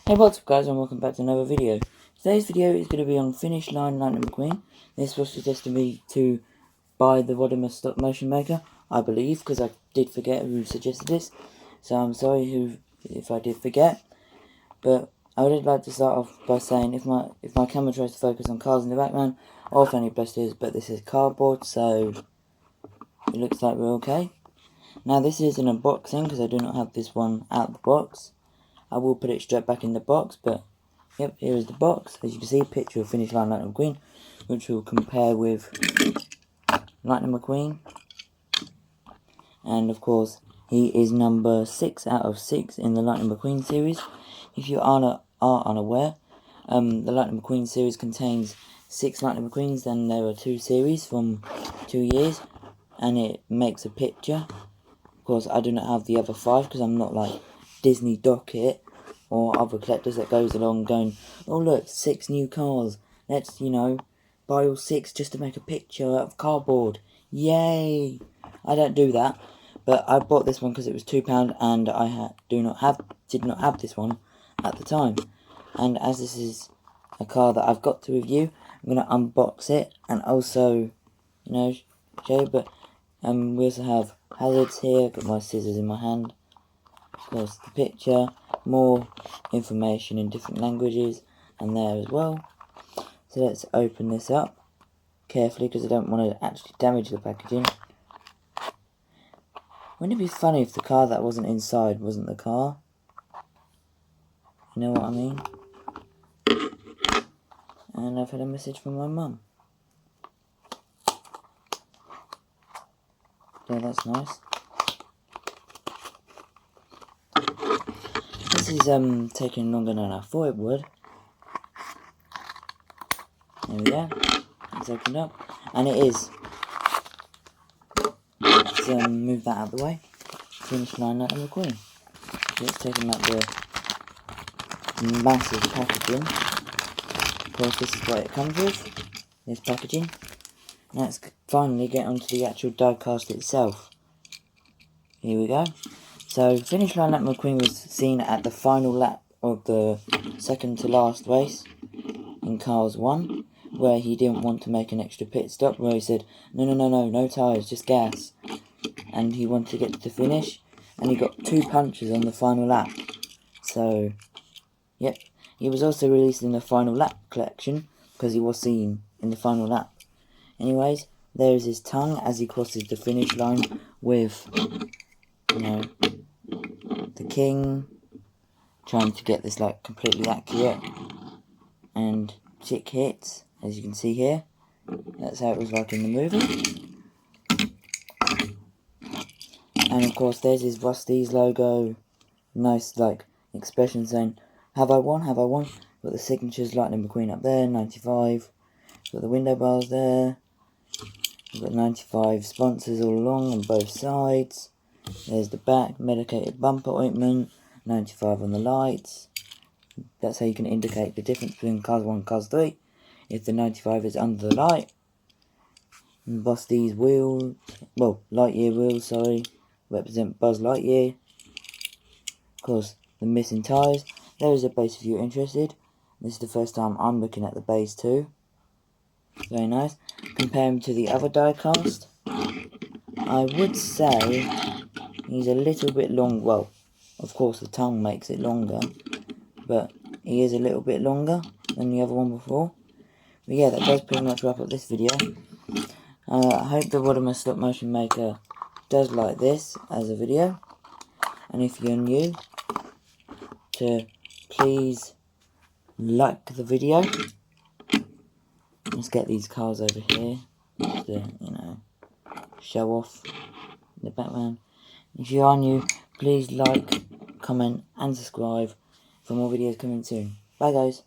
Hey, what's up guys, and welcome back to another video. Today's video is going to be on Finish Line Lightning McQueen. This was suggested me to buy the Wodimer stop motion maker, I believe, because I did forget who suggested this. So I'm sorry if I did forget. But I would like to start off by saying if my camera tries to focus on cars in the background, or if any blisters, but this is cardboard, so it looks like we're okay. Now this is an unboxing because I do not have this one out of the box. I will put it straight back in the box, but yep, here is the box. As you can see, a picture of Finish Line Lightning McQueen, which will compare with Lightning McQueen. And of course, he is number 6 out of 6 in the Lightning McQueen series. If you are unaware, the Lightning McQueen series contains 6 Lightning McQueens, then there are 2 series from 2 years, and it makes a picture. Of course, I do not have the other 5 because I'm not like Disney Docket or other collectors that goes along going, oh look, 6 new cars, let's, buy all 6 just to make a picture out of cardboard, yay. I don't do that, but I bought this one because it was £2 and I did not have this one at the time. And as this is a car that I've got to review, I'm going to unbox it and also, show you. But we also have hazards here, got my scissors in my hand. Of course, the picture, more information in different languages, and there as well. So let's open this up carefully because I don't want to actually damage the packaging. Wouldn't it be funny if the car that wasn't inside wasn't the car? You know what I mean? And I've had a message from my mum. Yeah, that's nice. This is taking longer than I thought it would. There we go. It's opened up. And it is. Let's move that out of the way. Finish Line Lightning McQueen. Let's take them out the massive packaging. Of course, this is what it comes with. This packaging. Now let's finally get onto the actual diecast itself. Here we go. So, Finish Line Lightning McQueen was seen at the final lap of the second to last race in Cars 1, where he didn't want to make an extra pit stop, where he said, no tyres, just gas. And he wanted to get to the finish, and he got 2 punches on the final lap. So, yep. He was also released in the final lap collection, because he was seen in the final lap. Anyways, there is his tongue as he crosses the finish line with, the king, trying to get this like completely accurate, and chick hits, as you can see here. That's how it was like in the movie. And of course there's his Rusty's logo, nice like expression saying, have I won, have I won. Got the signatures, Lightning McQueen up there, 95. Got the window bars there. We've got 95 sponsors all along on both sides. There's the back, medicated bumper ointment, 95 on the lights. That's how you can indicate the difference between Cars 1 and Cars 3. If the 95 is under the light. And Busty's wheels, well, Lightyear wheels, sorry, represent Buzz Lightyear. Of course, the missing tyres. There is a base if you're interested. This is the first time I'm looking at the base too. Very nice. Compare him to the other diecast. I would say he's a little bit long. Well, of course the tongue makes it longer, but he is a little bit longer than the other one before. But yeah, that does pretty much wrap up this video. I hope the Wodimer stop motion maker does like this as a video. And if you're new, to please like the video. Let's get these cars over here just to, show off in the background. If you are new, please like, comment and subscribe for more videos coming soon. Bye guys.